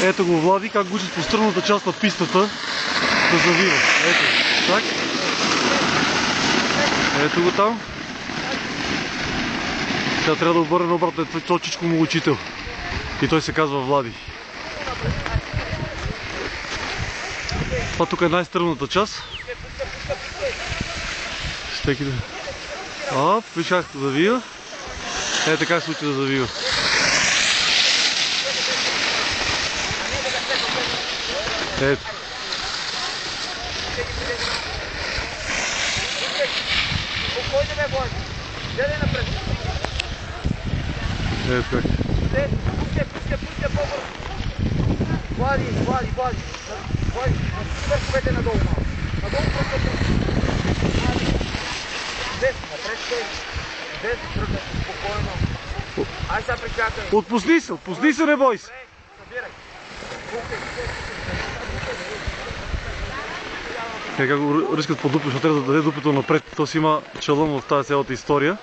Ето го Влади, как го учат по стръмната част на пистата да завива. Ето, так. Ето го там. Сега трябва да обърне обратно, е точичко му учител. И той се казва Влади. Това тук е най-стръмната част. Стеки да... Оп, виж как завива. Ето така се учи да завива. Ето. Ето как. Пусте по-бързо. Влади. Върховете надолу малко. Надолу просто. Напред стой. Без тръгна, спокойно. Ай сега причакай. Отпусни се, не бой се. Събирай. Как го рискат по дупето, защото трябва да даде дупето напред. То си има челъм в тази цялата история.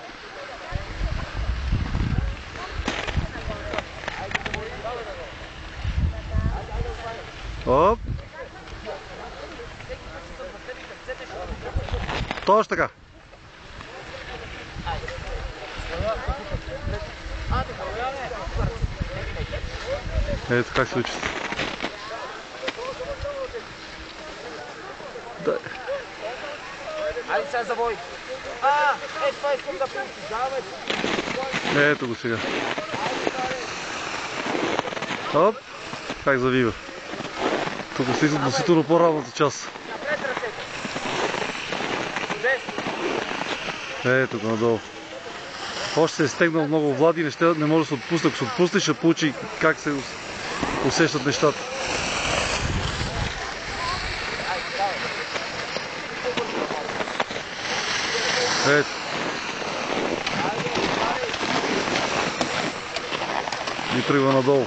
Оп! Точно така. Ето как се учат. Айде сега завой. Това искам да получиш. Давай. Ето го сега. Оп! Как завива. Тук слизат относително по-равната част. Ето го надолу. Още се е стегнал много Влади, не може да се отпусне. Ако се отпусне, ще получи как се усещат нещата. Ето. И тръгва надолу.